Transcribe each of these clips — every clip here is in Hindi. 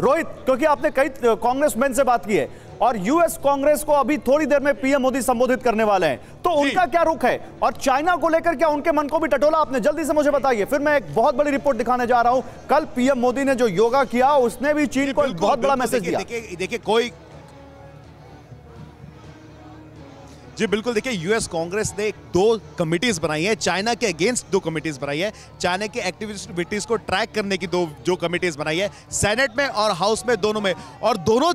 रोहित, क्योंकि आपने कई कांग्रेसमैन से बात की है और यूएस कांग्रेस को अभी थोड़ी देर में पीएम मोदी संबोधित करने वाले हैं, तो उनका क्या रुख है और चाइना को लेकर क्या उनके मन को भी टटोला आपने? जल्दी से मुझे बताइए, फिर मैं एक बहुत बड़ी रिपोर्ट दिखाने जा रहा हूं। कल पीएम मोदी ने जो योगा किया उसने भी चीन को एक बहुत बड़ा मैसेज दिया। देखिए कोई जी बिल्कुल, देखिए यूएस कांग्रेस ने 2 कमिटीज बनाई है, चाइना के अगेंस्ट 2 कमिटीज बनाई है, चाइना के एक्टिविटीज को ट्रैक करने की जो कमिटीज बनाई है, सेनेट में और हाउस में, दोनों में। और दोनों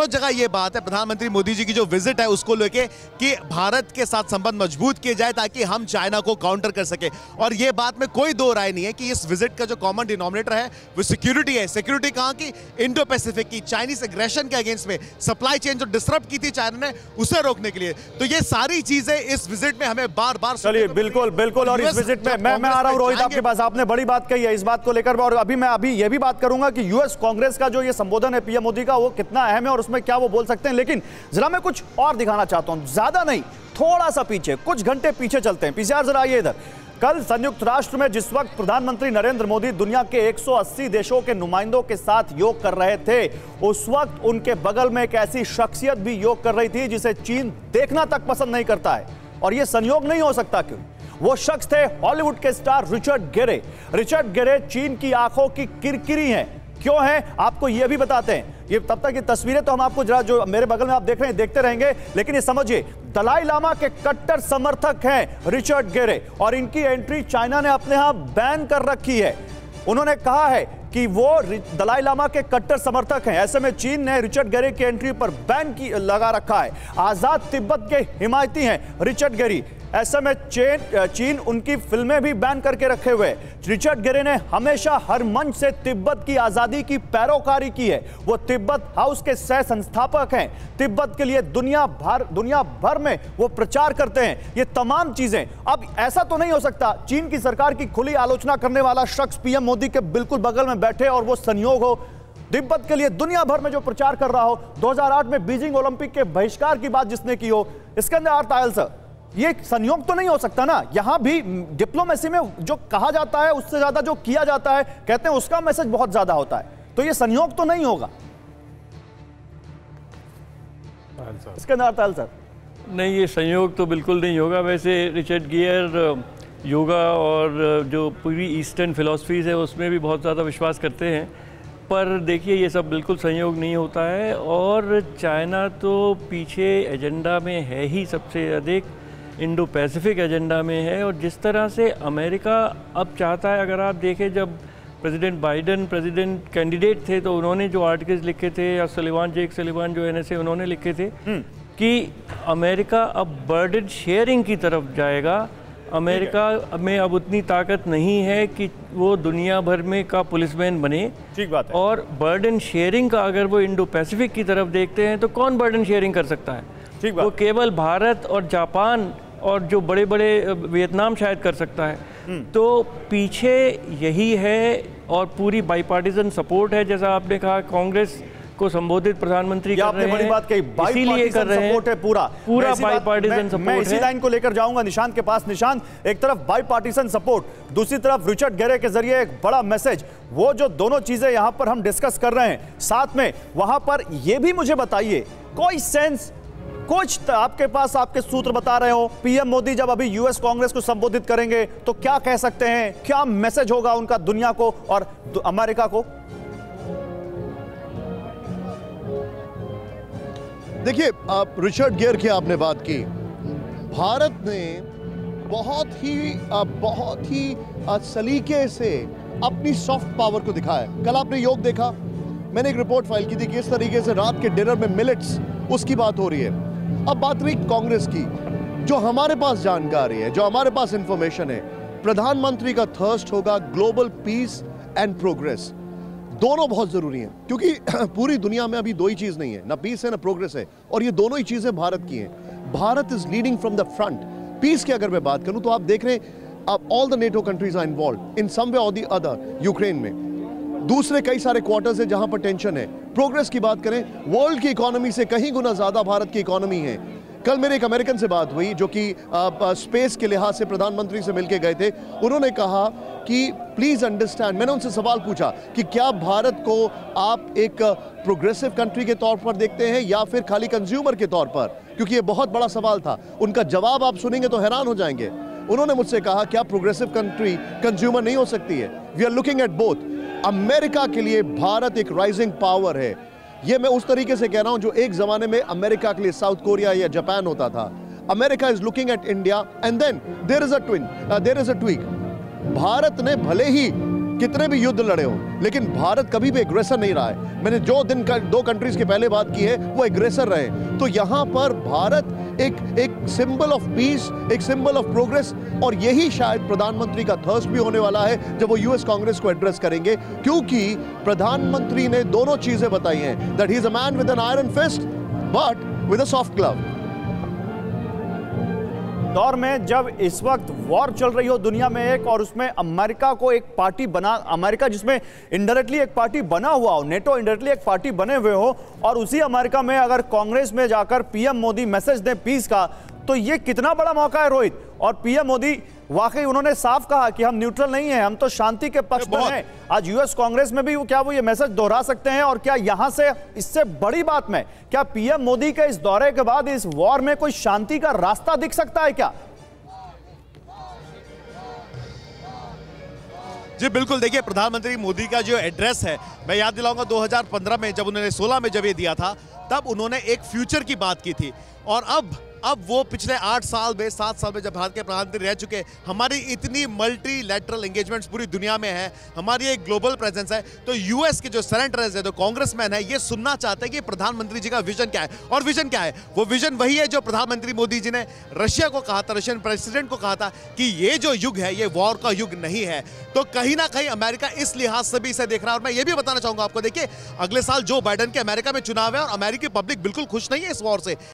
जगह ये बात है प्रधानमंत्री मोदी जी की जो विजिट है उसको लेके कि भारत के साथ संबंध मजबूत किए जाए ताकि हम चाइना को काउंटर कर सके। और ये बात में कोई दो राय नहीं है कि इस विजिट का जो कॉमन डिनोमिनेटर है वो सिक्योरिटी है। सिक्योरिटी कहां की? इंडो पैसिफिक की, चाइनीज एग्रेशन के अगेंस्ट में, सप्लाई चेन जो डिस्टर्ब की थी चाइना ने उसे रोकने के लिए। तो ये सारी चीजें इस विजिट में हमें बार-बार चलिए बिल्कुल और इस विजिट में मैं आ रहा हूं रोहित आपके पास। आपने बड़ी बात कही है इस बात को लेकर, और अभी ये भी बात करूंगा कि यूएस कांग्रेस का जो ये संबोधन है पीएम मोदी का वो कितना अहम है और उसमें क्या वो बोल सकते हैं। लेकिन जरा मैं कुछ और दिखाना चाहता हूं, ज्यादा नहीं, थोड़ा सा पीछे, कुछ घंटे पीछे चलते हैं। पीसीआर जरा आइए इधर। कल संयुक्त राष्ट्र में जिस वक्त प्रधानमंत्री नरेंद्र मोदी दुनिया के 180 देशों के नुमाइंदों के साथ योग कर रहे थे, उस वक्त उनके बगल में एक ऐसी शख्सियत भी योग कर रही थी जिसे चीन देखना तक पसंद नहीं करता है। और यह संयोग नहीं हो सकता, क्यों? वो शख्स थे हॉलीवुड के star Richard Gere. Richard Gere चीन की आंखों की किरकिरी हैं। क्यों है आपको यह भी बताते हैं। ये तब तक ये तस्वीरें तो हम आपको जरा जो मेरे बगल में आप देख रहे हैं देखते रहेंगे, लेकिन ये समझिए दलाई लामा के कट्टर समर्थक हैं रिचर्ड गेरे और इनकी एंट्री चाइना ने अपने यहां बैन कर रखी है। उन्होंने कहा है कि वो दलाई लामा के कट्टर समर्थक हैं। ऐसे में चीन ने रिचर्ड गेरे की एंट्री पर बैन लगा रखा है। आजाद तिब्बत के हिमायती हैं रिचर्ड गेरी। ऐसे में चीन उनकी फिल्में भी बैन करके रखे हुए। रिचर्ड गेरे ने हमेशा हर मंच से तिब्बत की आजादी की पैरोकारी की है। वो तिब्बत हाउस के सह संस्थापक हैं। तिब्बत के लिए दुनिया भर में वो प्रचार करते हैं। ये तमाम चीजें, अब ऐसा तो नहीं हो सकता चीन की सरकार की खुली आलोचना करने वाला शख्स पीएम मोदी के बिल्कुल बगल में बैठे और वो संयोग हो तिब्बत के लिए दुनिया भर में जो प्रचार कर रहा हो। 2008 में बीजिंग ओलंपिक के बहिष्कार की बात जिसने की हो, इसके अंदर अर्थ आयल सर, ये संयोग तो नहीं हो सकता ना। यहां भी डिप्लोमेसी में जो कहा जाता है उससे ज्यादा जो किया जाता है, कहते हैं उसका मैसेज बहुत ज्यादा होता है, तो ये संयोग तो नहीं होगा। इसके अंदर अर्थ आयल सर, नहीं ये संयोग तो बिल्कुल नहीं होगा। वैसे रिचर्ड गियर योगा और जो पूरी ईस्टर्न फिलॉसफीज है उसमें भी बहुत ज़्यादा विश्वास करते हैं, पर देखिए ये सब बिल्कुल संयोग नहीं होता है। और चाइना तो पीछे एजेंडा में है ही सबसे अधिक, इंडो पैसिफिक एजेंडा में है। और जिस तरह से अमेरिका अब चाहता है, अगर आप देखें जब प्रेसिडेंट बाइडेन प्रेसिडेंट कैंडिडेट थे तो उन्होंने जो आर्टिकल्स लिखे थे, या जेक सलिवान जो एनएसए उन्होंने लिखे थे कि अमेरिका अब बर्डन शेयरिंग की तरफ जाएगा। अमेरिका में अब उतनी ताकत नहीं है कि वो दुनिया भर में का पुलिसमैन बने। ठीक बात है। और बर्डन शेयरिंग का अगर वो इंडो पैसिफिक की तरफ देखते हैं तो कौन बर्डन शेयरिंग कर सकता है? ठीक बात। वो केवल भारत और जापान और जो बड़े बड़े वियतनाम शायद कर सकता है। तो पीछे यही है और पूरी बाईपार्टिजन सपोर्ट है। जैसा आपने कहा कांग्रेस को संबोधित प्रधानमंत्री कर रहे हैं, बड़ी बात कही, बाईपार्टिजन सपोर्ट है पूरा बाईपार्टिजन सपोर्ट है। मैं इसी लाइन को लेकर जाऊंगा निशांत के पास। निशांत, एक तरफ बाईपार्टिजन सपोर्ट, दूसरी तरफ रिचर्ड गेरे के जरिए एक बड़ा मैसेज, वो जो दोनों चीजें यहां पर हम डिस्कस कर रहे हैं साथ में, वहां पर यह भी मुझे बताइए कोई सेंस, कुछ आपके पास आपके सूत्र बता रहे हो पीएम मोदी जब अभी यूएस कांग्रेस को संबोधित करेंगे तो क्या कह सकते हैं, क्या मैसेज होगा उनका दुनिया को और अमेरिका को? देखिए, आप रिचर्ड गियर की आपने बात की, भारत ने बहुत ही सलीके से अपनी सॉफ्ट पावर को दिखाया। कल आपने योग देखा, मैंने एक रिपोर्ट फाइल की थी कि इस तरीके से रात के डिनर में मिलेट्स उसकी बात हो रही है। अब बात रही कांग्रेस की, जो हमारे पास जानकारी है, जो हमारे पास इंफॉर्मेशन है, प्रधानमंत्री का थर्स्ट होगा ग्लोबल पीस एंड प्रोग्रेस। दोनों बहुत जरूरी हैं, क्योंकि पूरी दुनिया में अभी दो ही चीज नहीं है, ना पीस है ना प्रोग्रेस है, और ये दोनों ही चीजें भारत की हैं। Bharat is leading from the front. Peace की अगर मैं बात करूं तो आप देख रहे हैं अब all the NATO countries are involved in some way और द अदर। यूक्रेन में दूसरे कई सारे क्वार्टर्स है जहां पर टेंशन है। प्रोग्रेस की बात करें, वर्ल्ड की इकोनॉमी से कहीं गुना ज्यादा भारत की इकोनॉमी है। कल मेरे एक अमेरिकन से बात हुई जो कि स्पेस के लिहाज से प्रधानमंत्री से मिलके गए थे। उन्होंने कहा कि प्लीज अंडरस्टैंड, मैंने उनसे सवाल पूछा कि क्या भारत को आप एक प्रोग्रेसिव कंट्री के तौर पर देखते हैं या फिर खाली कंज्यूमर के तौर पर, क्योंकि ये बहुत बड़ा सवाल था। उनका जवाब आप सुनेंगे तो हैरान हो जाएंगे। उन्होंने मुझसे कहा क्या प्रोग्रेसिव कंट्री कंज्यूमर नहीं हो सकती है? We are looking at both. America के लिए भारत एक राइजिंग पावर है। ये मैं उस तरीके से कह रहा हूं जो एक जमाने में अमेरिका के लिए साउथ कोरिया या जापान होता था। America is looking at India and then there is a tweak. Bharat ने भले ही कितने भी युद्ध लड़े हो, लेकिन भारत कभी भी एग्रेसर नहीं रहा है। मैंने जो दिन का 2 कंट्रीज के पहले बात की है वो एग्रेसर रहे। तो यहां पर भारत एक सिंबल ऑफ पीस, एक सिंबल ऑफ प्रोग्रेस, और यही शायद प्रधानमंत्री का थर्स्ट भी होने वाला है जब वो यूएस कांग्रेस को एड्रेस करेंगे, क्योंकि प्रधानमंत्री ने दोनों चीजें बताई हैं, that he is a man with an iron fist but with a soft glove. दौर में जब इस वक्त वॉर चल रही हो दुनिया में एक, और उसमें अमेरिका को एक पार्टी बना, अमेरिका जिसमें इनडायरेक्टली एक पार्टी बना हुआ हो, नेटो इनडायरेक्टली एक पार्टी बने हुए हो, और उसी अमेरिका में अगर कांग्रेस में जाकर पीएम मोदी मैसेज दें पीस का, तो ये कितना बड़ा मौका है रोहित। और पीएम मोदी वाकई उन्होंने साफ कहा कि हम न्यूट्रल नहीं हैं, हम तो शांति के पक्ष में हैं। आज यूएस कांग्रेस में भी क्या वो ये मैसेज दोहरा सकते हैं? और क्या यहां से इससे बड़ी बात में क्या पीएम मोदी के इस दौरे के बाद इस वॉर में कोई शांति का रास्ता दिख सकता है क्या? जी बिल्कुल, देखिए प्रधानमंत्री मोदी का जो एड्रेस है, मैं याद दिलाऊंगा 2015 में जब उन्होंने 16 में जब ये दिया था, तब उन्होंने एक फ्यूचर की बात की थी। और अब वो पिछले 8 साल में 7 साल में जब भारत के प्रधानमंत्री रह चुके, हमारी इतनी मल्टीलैटरल एंगेजमेंट्स पूरी दुनिया में है, हमारी एक ग्लोबल प्रेजेंस है, तो यूएस के जो सेनेटर्स है, जो कांग्रेसमैन है, ये सुनना चाहते हैं कि प्रधानमंत्री जी का विजन क्या है। और विजन क्या है? वो विजन वही है जो प्रधानमंत्री मोदी जी ने रशिया को कहा था, रशियन प्रेसिडेंट को कहा था कि ये जो युग है ये वॉर का युग नहीं है। तो कहीं ना कहीं अमेरिका इस लिहाज से भी इसे देख रहा है। और मैं ये भी बताना चाहूंगा आपको, देखिए अगले साल जो बाइडेन के अमेरिका में चुनाव है और अमेरिकी पब्लिक बिल्कुल खुश नहीं है इस वॉर से।